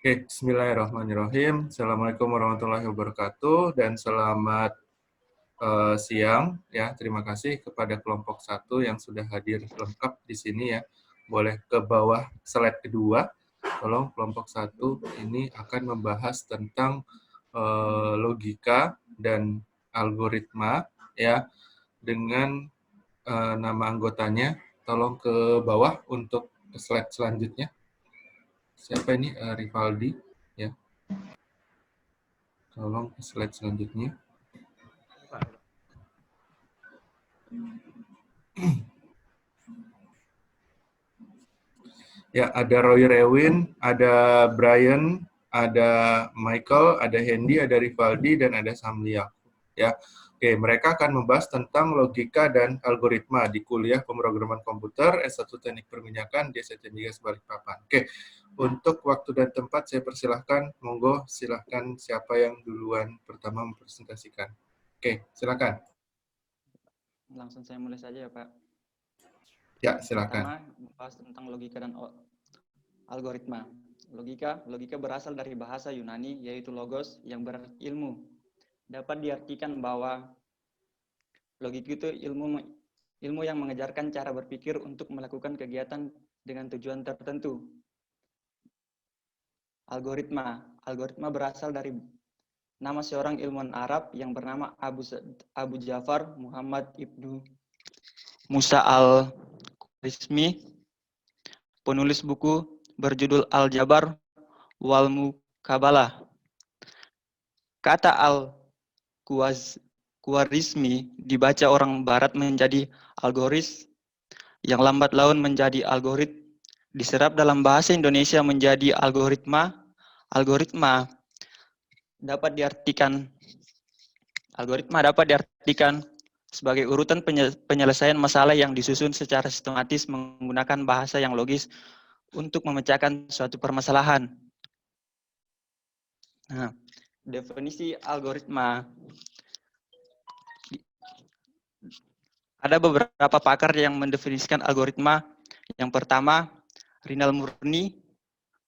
Oke, bismillahirrahmanirrahim. Assalamualaikum warahmatullahi wabarakatuh dan selamat siang ya. Terima kasih kepada kelompok 1 yang sudah hadir lengkap di sini ya. Boleh ke bawah slide kedua. Tolong kelompok 1 ini akan membahas tentang logika dan algoritma ya dengan nama anggotanya. Tolong ke bawah untuk slide selanjutnya. Siapa ini? Rivaldi ya. Tolong ke slide selanjutnya. Ya, ada Roy Rewin, ada Brian, ada Michael, ada Hendy, ada Rivaldi, dan ada Samlia. Ya, oke, mereka akan membahas tentang logika dan algoritma di kuliah pemrograman komputer S1 Teknik Perminyakan di STM Balikpapan. Oke, untuk waktu dan tempat saya persilahkan, monggo silahkan siapa yang duluan pertama mempresentasikan. Oke, silakan. Langsung saya mulai saja ya Pak. Ya, silakan. Pertama, membahas tentang logika dan algoritma. Logika berasal dari bahasa Yunani, yaitu logos, yang berarti ilmu. Dapat diartikan bahwa logika itu ilmu yang mengajarkan cara berpikir untuk melakukan kegiatan dengan tujuan tertentu. Algoritma berasal dari nama seorang ilmuwan Arab yang bernama Abu Ja'far Muhammad ibnu Musa al-Khwarizmi, penulis buku berjudul Al-Jabar wal Muqabalah. Kata Al-Khwarizmi dibaca orang barat menjadi algoris, yang lambat laun menjadi algorit, diserap dalam bahasa Indonesia menjadi algoritma. Algoritma dapat diartikan sebagai urutan penyelesaian masalah yang disusun secara sistematis menggunakan bahasa yang logis untuk memecahkan suatu permasalahan. Nah, definisi algoritma. Ada beberapa pakar yang mendefinisikan algoritma. Yang pertama,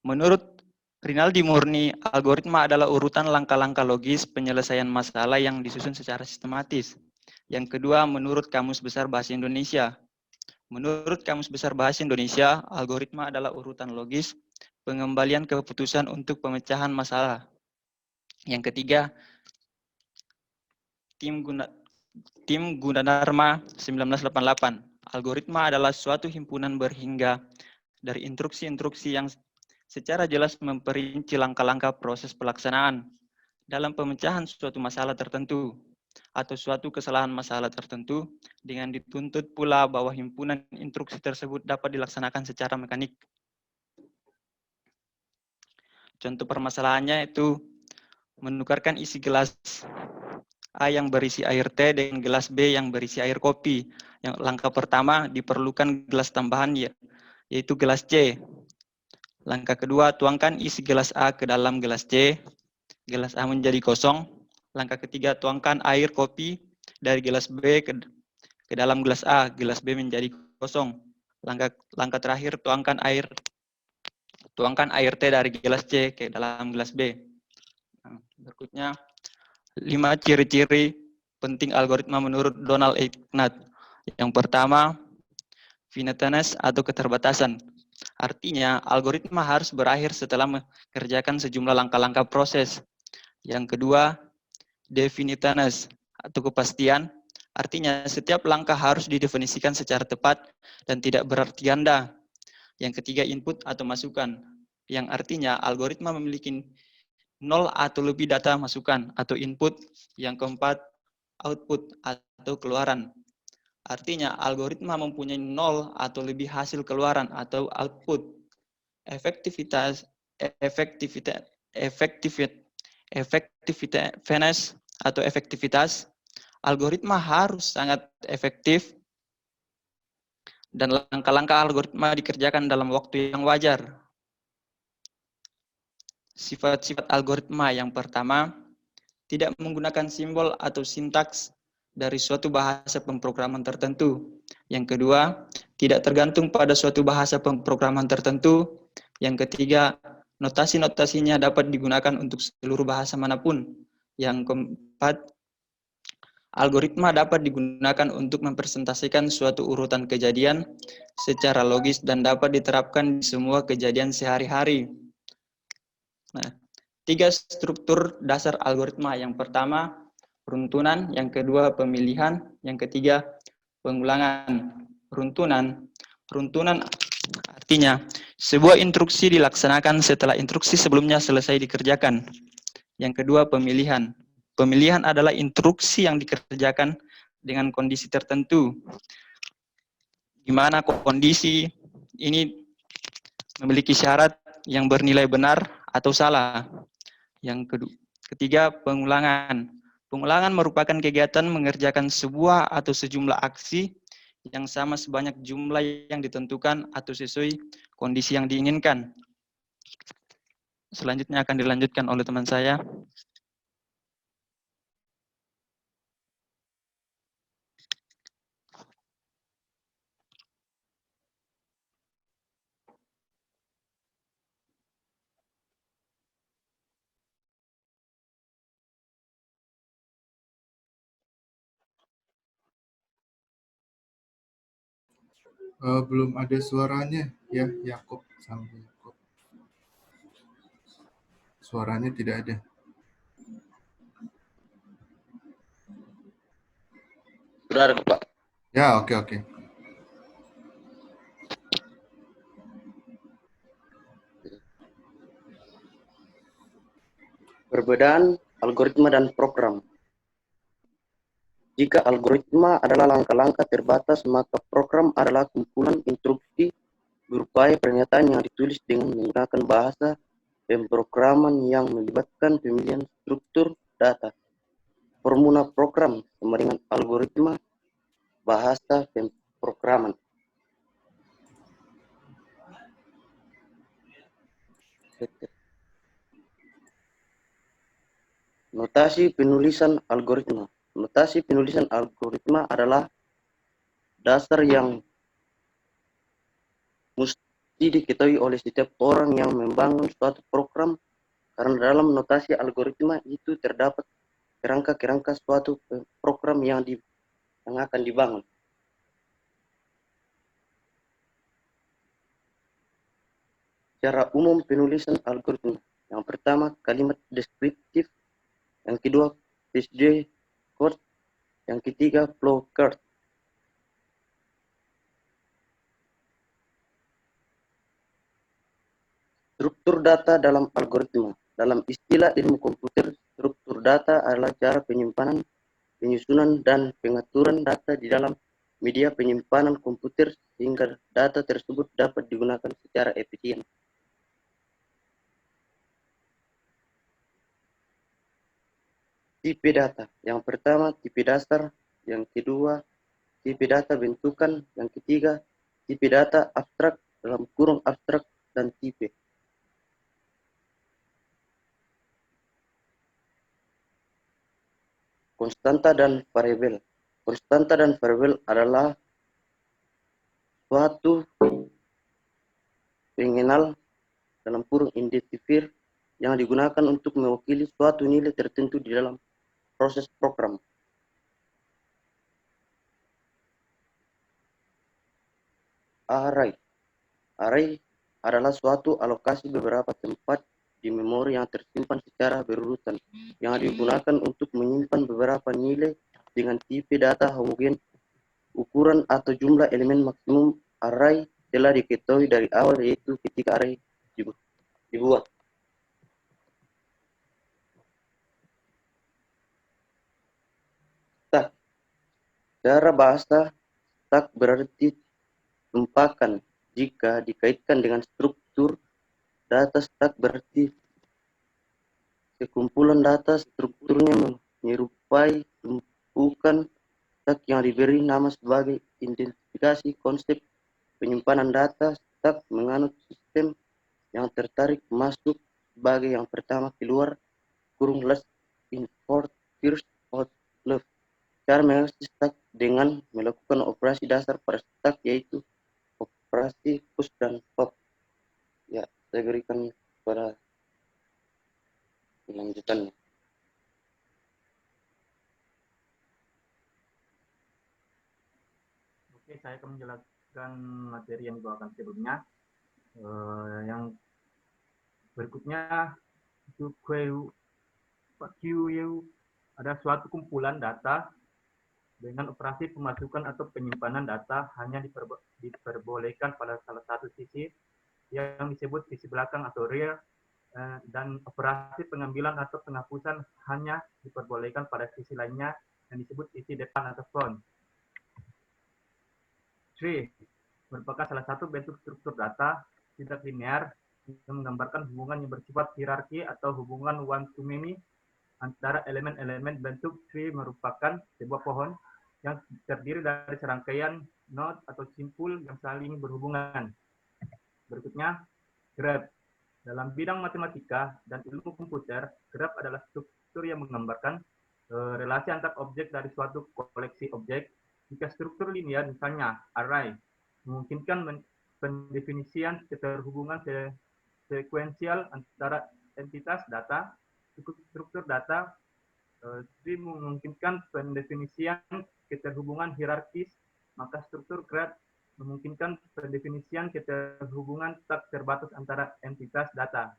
Menurut Rinaldi Murni, algoritma adalah urutan langkah-langkah logis penyelesaian masalah yang disusun secara sistematis. Yang kedua, menurut Kamus Besar Bahasa Indonesia. Menurut Kamus Besar Bahasa Indonesia, algoritma adalah urutan logis pengembalian keputusan untuk pemecahan masalah. Yang ketiga, Tim Gunadarma 1988. Algoritma adalah suatu himpunan berhingga dari instruksi-instruksi yang secara jelas memperinci langkah-langkah proses pelaksanaan dalam pemecahan suatu masalah tertentu atau suatu kesalahan masalah tertentu, dengan dituntut pula bahwa himpunan instruksi tersebut dapat dilaksanakan secara mekanik. Contoh permasalahannya itu menukarkan isi gelas A yang berisi air teh dengan gelas B yang berisi air kopi. Yang langkah pertama diperlukan gelas tambahan yaitu gelas C. Langkah kedua, tuangkan isi gelas A ke dalam gelas C. Gelas A menjadi kosong. Langkah ketiga, tuangkan air kopi dari gelas B ke dalam gelas A. Gelas B menjadi kosong. Langkah terakhir, tuangkan air teh dari gelas C ke dalam gelas B. Nah, berikutnya, 5 ciri-ciri penting algoritma menurut Donald Ignat. Yang pertama, finiteness atau keterbatasan. Artinya, algoritma harus berakhir setelah mengerjakan sejumlah langkah-langkah proses. Yang kedua, definiteness atau kepastian. Artinya, setiap langkah harus didefinisikan secara tepat dan tidak berarti ganda. Yang ketiga, input atau masukan. Yang artinya, algoritma memiliki 0 atau lebih data masukan atau input. Yang keempat, output atau keluaran. Artinya, algoritma mempunyai 0 atau lebih hasil keluaran atau output. Efektivitas atau efektivitas, algoritma harus sangat efektif dan langkah-langkah algoritma dikerjakan dalam waktu yang wajar. Sifat-sifat algoritma yang pertama, tidak menggunakan simbol atau sintaks dari suatu bahasa pemrograman tertentu. Yang kedua, tidak tergantung pada suatu bahasa pemrograman tertentu. Yang ketiga, Notasi-notasinya dapat digunakan untuk seluruh bahasa manapun. Yang keempat, algoritma dapat digunakan untuk mempresentasikan suatu urutan kejadian secara logis dan dapat diterapkan di semua kejadian sehari-hari. Nah, 3 struktur dasar algoritma. Yang pertama, runtunan. Yang kedua, pemilihan. Yang ketiga, pengulangan. Runtunan artinya sebuah instruksi dilaksanakan setelah instruksi sebelumnya selesai dikerjakan. Yang kedua, pemilihan. Pemilihan adalah instruksi yang dikerjakan dengan kondisi tertentu, di mana kondisi ini memiliki syarat yang bernilai benar atau salah. Yang ketiga, pengulangan. Pengulangan merupakan kegiatan mengerjakan sebuah atau sejumlah aksi yang sama sebanyak jumlah yang ditentukan atau sesuai kondisi yang diinginkan. Selanjutnya akan dilanjutkan oleh teman saya. Belum ada suaranya ya, Yakob sama Yakob. Suaranya tidak ada. Sudah ada, Pak. Ya, oke. Perbedaan algoritma dan program. Jika algoritma adalah langkah-langkah terbatas, maka program adalah kumpulan instruksi berupaya pernyataan yang ditulis dengan menggunakan bahasa pemrograman yang melibatkan pemilihan struktur data. Formula program sama dengan algoritma bahasa pemrograman. Notasi penulisan algoritma. Notasi penulisan algoritma adalah dasar yang mesti diketahui oleh setiap orang yang membangun suatu program, karena dalam notasi algoritma itu terdapat kerangka-kerangka suatu program yang akan dibangun. Secara umum penulisan algoritma. Yang pertama, kalimat deskriptif. Yang kedua, PSD code. Yang ketiga, flow chart. Struktur data dalam algoritma. Dalam istilah ilmu komputer, struktur data adalah cara penyimpanan, penyusunan, dan pengaturan data di dalam media penyimpanan komputer sehingga data tersebut dapat digunakan secara efisien. Tipe data. Yang pertama, tipe dasar. Yang kedua, tipe data bentukan. Yang ketiga, tipe data abstrak dalam kurung abstrak dan tipe. Konstanta dan variabel. Konstanta dan variabel adalah suatu pengenal dalam kurung identifier yang digunakan untuk mewakili suatu nilai tertentu di dalam proses program. Array. Array adalah suatu alokasi beberapa tempat di memori yang tersimpan secara berurutan, yang digunakan untuk menyimpan beberapa nilai dengan tipe data homogen. Ukuran atau jumlah elemen maksimum array telah diketahui dari awal, yaitu ketika array dibuat. Stack. Secara bahasa, stack berarti tumpakan. Jika dikaitkan dengan struktur data, stack berarti sekumpulan data, strukturnya menyerupai tumpukan. Stack yang diberi nama sebagai identifikasi konsep penyimpanan data. Stack menganut sistem yang tertarik masuk sebagai yang pertama keluar, kurung last in first out left. Cara mengatasi stack dengan melakukan operasi dasar pada stack, yaitu operasi push dan pop. Ya, saya berikan pada lanjutannya. Oke, saya akan menjelaskan materi yang dibawakan sebelumnya. Yang berikutnya itu QU ada suatu kumpulan data dengan operasi pemasukan atau penyimpanan data hanya diperbolehkan pada salah satu sisi yang disebut sisi belakang atau rear, dan operasi pengambilan atau penghapusan hanya diperbolehkan pada sisi lainnya yang disebut sisi depan atau front. Tree merupakan salah satu bentuk struktur data tidak linear yang menggambarkan hubungan yang bersifat hierarki atau hubungan one to many antara elemen-elemen. Bentuk tree merupakan sebuah pohon yang terdiri dari serangkaian node atau simpul yang saling berhubungan. Berikutnya, graph. Dalam bidang matematika dan ilmu komputer, graph adalah struktur yang menggambarkan relasi antar objek dari suatu koleksi objek. Jika struktur linear, misalnya array, memungkinkan pendefinisian keterhubungan sekuensial antara entitas data. Struktur data memungkinkan pendefinisian keterhubungan hierarkis, maka struktur graph memungkinkan pendefinisian keterhubungan tak terbatas antara entitas data.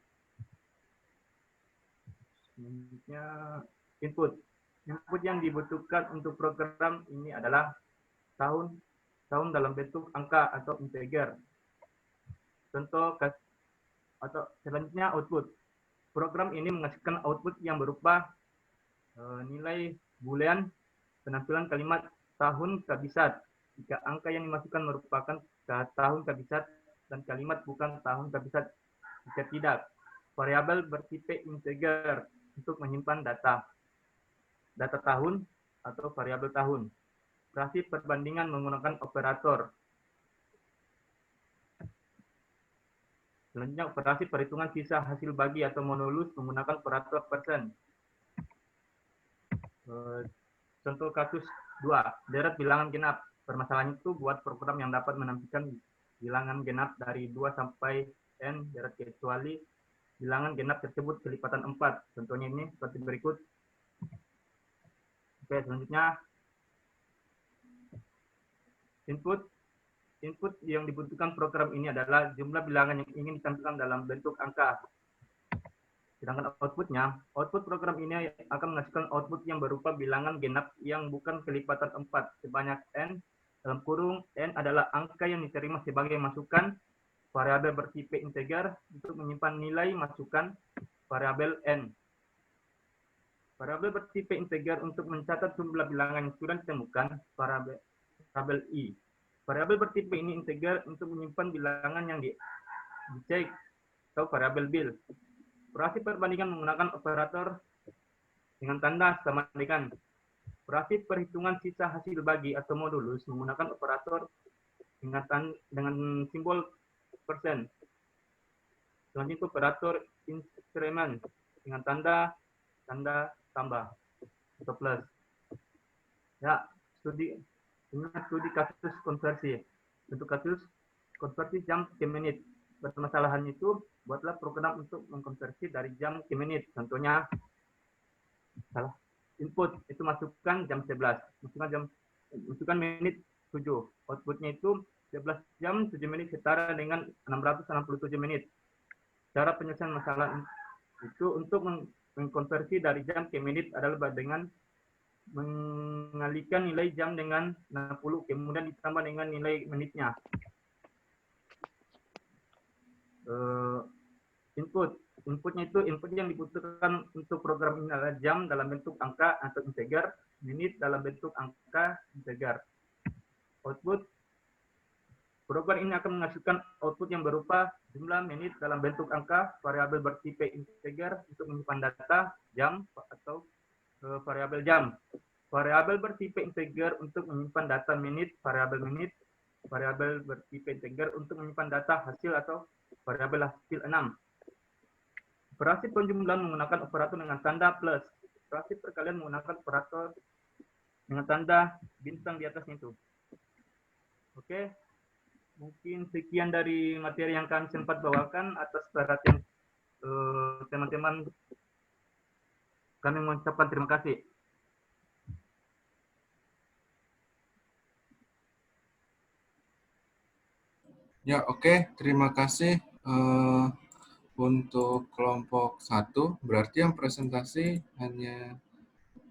Selanjutnya, input. Input yang dibutuhkan untuk program ini adalah tahun dalam bentuk angka atau integer. Contoh atau selanjutnya output. Program ini menghasilkan output yang berupa nilai boolean penampilan kalimat tahun kabisat. Jika angka yang dimasukkan merupakan tahun kabisat dan kalimat bukan tahun kabisat. Jika tidak, variabel bertipe integer untuk menyimpan data tahun atau variabel tahun. Operasi perbandingan menggunakan operator. Selanjutnya, operasi perhitungan sisa hasil bagi atau modulus menggunakan operator persen. Contoh kasus 2, deret bilangan genap. Permasalahan itu buat program yang dapat menampilkan bilangan genap dari 2 sampai n deret kecuali bilangan genap tersebut kelipatan 4. Contohnya ini seperti berikut. Oke, selanjutnya input. Input yang dibutuhkan program ini adalah jumlah bilangan yang ingin ditampilkan dalam bentuk angka. Sedangkan output program ini akan menghasilkan output yang berupa bilangan genap yang bukan kelipatan 4 sebanyak n, dalam kurung n adalah angka yang diterima sebagai masukan variabel bertipe integer untuk menyimpan nilai masukan variabel n. Variabel bertipe integer untuk mencatat jumlah bilangan yang sudah ditemukan, variabel i. Variabel bertipe ini integer untuk menyimpan bilangan yang dicek atau variabel bil. Operasi perbandingan menggunakan operator dengan tanda sama dengan. Operasi perhitungan sisa hasil bagi atau modulus menggunakan operator dengan simbol persen. Selanjutnya operator increment dengan tanda tambah atau plus. Ya, studi kasus konversi. Untuk kasus konversi jam ke menit. Permasalahan itu buatlah program untuk mengkonversi dari jam ke menit. Contohnya salah input itu masukkan jam 11, masukkan menit 7. Outputnya itu 11 jam 7 menit setara dengan 667 menit. Cara penyelesaian masalah itu untuk mengkonversi dari jam ke menit adalah dengan mengalihkan nilai jam dengan 60 kemudian ditambah dengan nilai menitnya. Inputnya itu input yang dibutuhkan untuk program ini adalah jam dalam bentuk angka atau integer, menit dalam bentuk angka integer. Output program ini akan menghasilkan output yang berupa jumlah menit dalam bentuk angka, variabel bertipe integer untuk menyimpan data jam atau variabel jam. Variabel bertipe integer untuk menyimpan data menit, variabel bertipe integer untuk menyimpan data hasil atau variabel hasil 6. Operasi penjumlahan menggunakan operator dengan tanda plus. Operasi perkalian menggunakan operator dengan tanda bintang di atasnya itu. Oke, mungkin sekian dari materi yang kami sempat bawakan. Atas perhatian teman-teman kami mengucapkan terima kasih. Ya, oke. Terima kasih untuk kelompok 1. Berarti yang presentasi hanya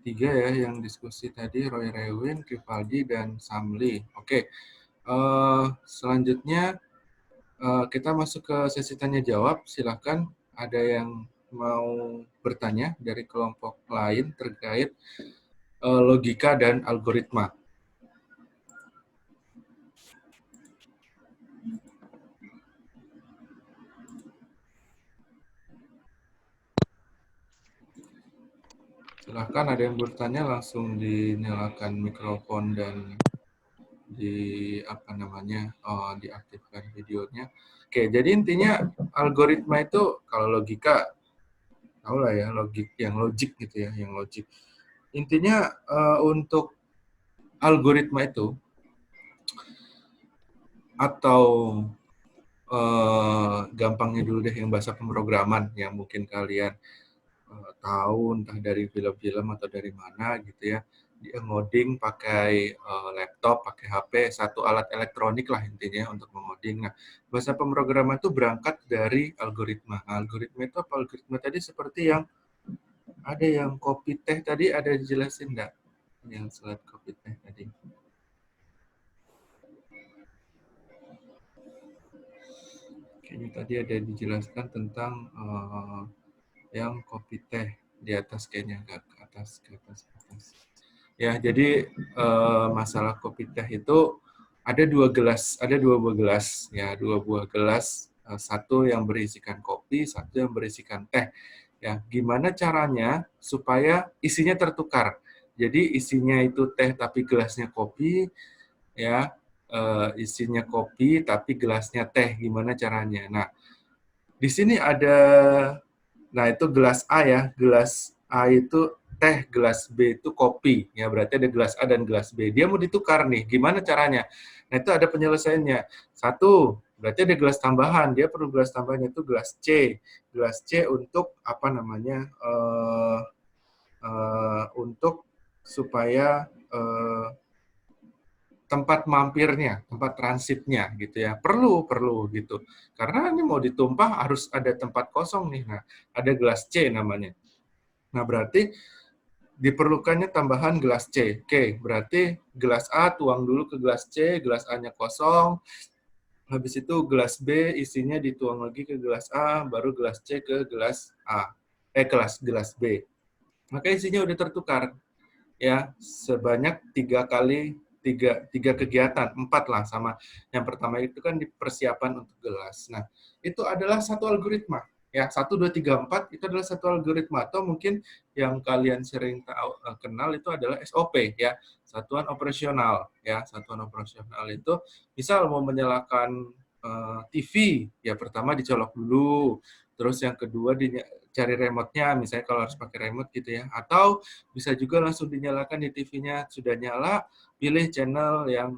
3 ya, yang diskusi tadi, Roy Rewin, Kivaldi, dan Samli. Oke. Selanjutnya kita masuk ke sesi tanya jawab. Silakan, ada yang mau bertanya dari kelompok lain terkait logika dan algoritma. Silahkan, ada yang bertanya langsung dinyalakan mikrofon dan diaktifkan videonya. Oke, jadi intinya algoritma itu kalau logika tahu lah ya, logik gitu ya, yang logik. Intinya untuk algoritma itu atau gampangnya dulu deh yang bahasa pemrograman yang mungkin kalian tahu entah dari film-film atau dari mana gitu ya, dia ngoding pakai laptop, pakai HP, satu alat elektronik lah intinya untuk mengoding. Nah, bahasa pemrograman itu berangkat dari algoritma. Nah, algoritma itu apa? Algoritma tadi seperti yang ada yang kopi teh tadi, ada dijelasin enggak? Yang slide kopi teh tadi. Kayaknya tadi ada dijelaskan tentang yang kopi teh di atas, kayaknya ke atas. Ya, jadi masalah kopi teh itu ada dua buah gelas ya, dua buah gelas, satu yang berisikan kopi, satu yang berisikan teh. Ya, gimana caranya supaya isinya tertukar? Jadi isinya itu teh tapi gelasnya kopi, ya, isinya kopi tapi gelasnya teh, gimana caranya? Nah, di sini ada, nah itu gelas A ya, gelas A itu teh, gelas B itu kopi, ya berarti ada gelas A dan gelas B. Dia mau ditukar nih, gimana caranya? Nah itu ada penyelesaiannya. Satu, berarti ada gelas tambahan, dia perlu gelas tambahannya itu gelas C. Gelas C untuk apa namanya? Untuk supaya tempat mampirnya, tempat transitnya gitu ya. Perlu gitu. Karena ini mau ditumpah harus ada tempat kosong nih. Nah, ada gelas C namanya. Nah, berarti diperlukannya tambahan gelas C. Oke, berarti gelas A tuang dulu ke gelas C, gelas A-nya kosong. Habis itu gelas B isinya dituang lagi ke gelas A, baru gelas C ke gelas A. Gelas B. Maka isinya udah tertukar. Ya, sebanyak 3 kegiatan, 4 lah sama. Yang pertama itu kan di persiapan untuk gelas. Nah, itu adalah satu algoritma. Ya, 1, 2, 3, 4 itu adalah satu algoritma. Atau mungkin yang kalian sering kenal itu adalah SOP ya, satuan operasional ya. Satuan operasional itu misal mau menyalakan TV, ya pertama dicolok dulu, terus yang kedua cari remote-nya, misalnya kalau harus pakai remote gitu ya. Atau bisa juga langsung dinyalakan di TV-nya, sudah nyala, pilih channel yang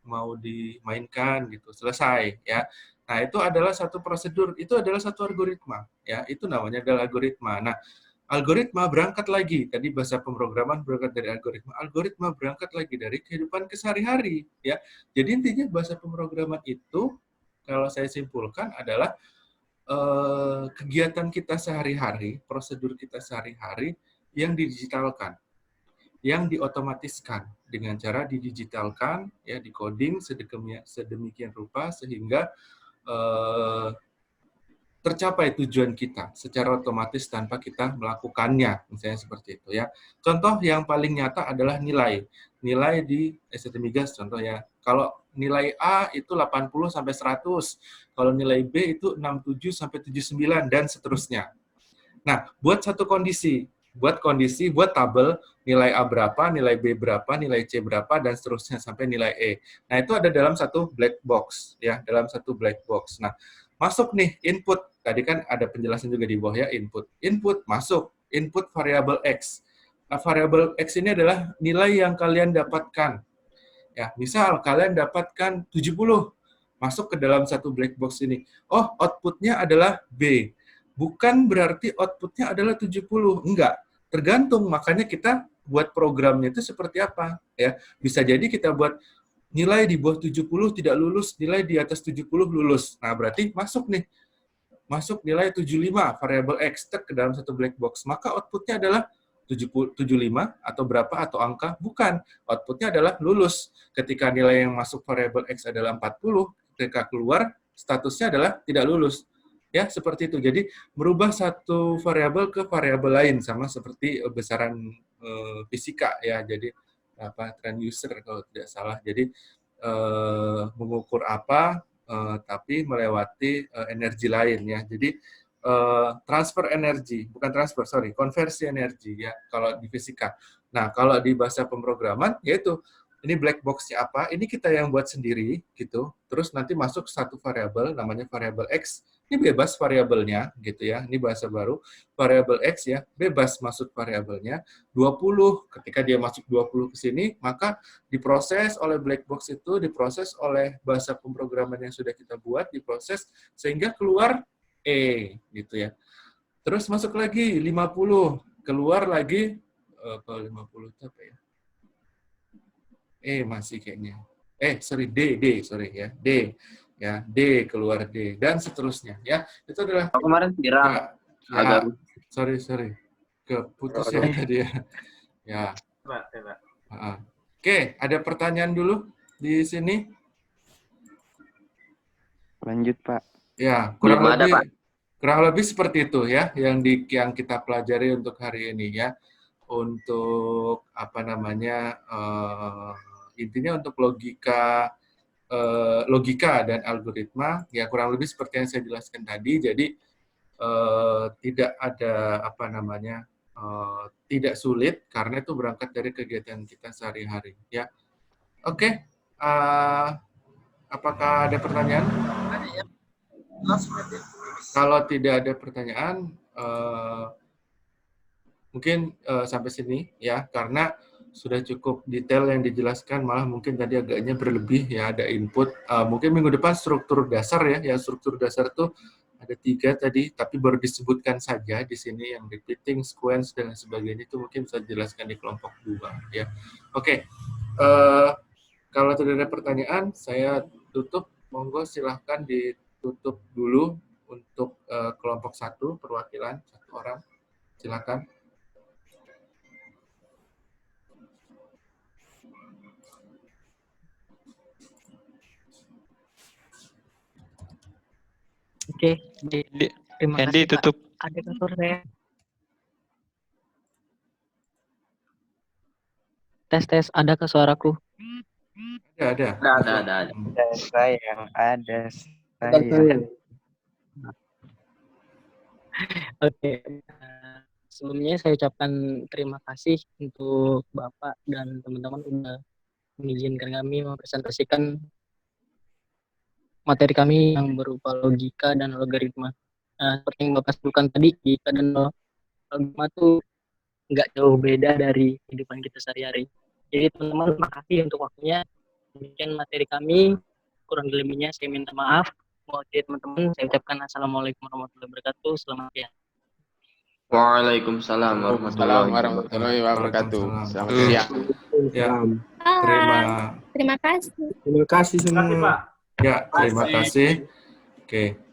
mau dimainkan gitu, selesai ya. Nah, itu adalah satu prosedur, itu adalah satu algoritma ya. Itu namanya adalah algoritma. Nah, algoritma berangkat lagi, tadi bahasa pemrograman berangkat dari algoritma. Algoritma berangkat lagi dari kehidupan kesehari-hari ya. Jadi intinya bahasa pemrograman itu kalau saya simpulkan adalah kegiatan kita sehari-hari, prosedur kita sehari-hari yang didigitalkan, yang diotomatiskan dengan cara didigitalkan, ya, dicoding sedemikian rupa sehingga tercapai tujuan kita secara otomatis tanpa kita melakukannya, misalnya seperti itu ya. Contoh yang paling nyata adalah nilai di STT Migas contoh ya. Kalau nilai A itu 80 sampai 100, kalau nilai B itu 67 sampai 79 dan seterusnya. Nah, buat tabel nilai A berapa, nilai B berapa, nilai C berapa dan seterusnya sampai nilai E. Nah, itu ada dalam satu black box ya, dalam satu black box. Nah, masuk nih input. Tadi kan ada penjelasan juga di bawah ya, input. Input masuk, input variabel X. Nah, variabel X ini adalah nilai yang kalian dapatkan. Ya, misal kalian dapatkan 70, masuk ke dalam satu black box ini. Oh, outputnya adalah B. bukan berarti outputnya adalah 70. Enggak. Tergantung, makanya kita buat programnya itu seperti apa. Ya, bisa jadi kita buat nilai di bawah 70 tidak lulus, nilai di atas 70 lulus. Nah, berarti masuk nih. Masuk nilai 75, variabel X, ke dalam satu black box. Maka outputnya adalah 75 atau berapa atau angka? Bukan. Outputnya adalah lulus. Ketika nilai yang masuk variabel X adalah 40, ketika keluar statusnya adalah tidak lulus. Ya, seperti itu. Jadi, merubah satu variabel ke variabel lain, sama seperti besaran fisika, ya. Jadi, transducer kalau tidak salah. Jadi, mengukur apa, tapi melewati energi lain, ya. Jadi, transfer energi, bukan transfer, sorry, konversi energi, ya, kalau di fisika. Nah, kalau di bahasa pemrograman, yaitu ini black box-nya apa, ini kita yang buat sendiri, gitu. Terus nanti masuk satu variabel, namanya variabel X, ini bebas variabelnya, gitu ya, ini bahasa baru, variabel X ya, bebas masuk variabelnya, 20, ketika dia masuk 20 ke sini, maka diproses oleh black box itu, diproses oleh bahasa pemrograman yang sudah kita buat, diproses, sehingga keluar E, gitu ya. Terus masuk lagi, 50, keluar lagi, kalau 50 itu apa ya? Masih kayaknya. Sorry, D, sorry ya, D. Ya, D keluar D dan seterusnya ya. Itu adalah Kemarin viral. ya, sorry. Keputus ya tadi ya. Ya. Oke, ada pertanyaan dulu di sini? Lanjut, Pak. Ya, Belum ada, Pak. kurang lebih seperti itu ya yang kita pelajari untuk hari ini ya. Untuk apa namanya? Intinya untuk logika dan algoritma ya kurang lebih seperti yang saya jelaskan tadi. Jadi tidak ada apa namanya tidak sulit karena itu berangkat dari kegiatan kita sehari-hari ya. Oke. Apakah ada pertanyaan? Kalau tidak ada pertanyaan mungkin sampai sini ya, karena sudah cukup detail yang dijelaskan, malah mungkin tadi agaknya berlebih ya, ada input. Mungkin minggu depan struktur dasar ya, struktur dasar itu ada 3 tadi, tapi baru disebutkan saja di sini yang repeating, sequence, dan sebagainya itu mungkin bisa dijelaskan di kelompok 2 ya. Oke, kalau tidak ada pertanyaan, saya tutup. Monggo silahkan ditutup dulu untuk kelompok 1, perwakilan 1 orang. Silakan. Oke, terima Hendy kasih, Pak. tutup. Ada suara saya. Tes, adakah suaraku? Ada. Ada. Sayang, ada Oke. Sebelumnya saya ucapkan terima kasih untuk Bapak dan teman-teman sudah mengizinkan kami mempresentasikan materi kami yang berupa logika dan logaritma. Seperti yang Bapak sebutkan tadi, logika dan logaritma itu nggak jauh beda dari kehidupan kita sehari-hari. Jadi teman-teman, terima kasih untuk waktunya. Demikian materi kami, kurang lebihnya saya minta maaf. Mewakili teman-teman, saya ucapkan Assalamualaikum warahmatullahi wabarakatuh. Selamat siang. Waalaikumsalam warahmatullahi wabarakatuh. Selamat siang. siang. Ya, Terima kasih. terima kasih semua. Terima kasih, Pak. Ya, terima kasih. Oke.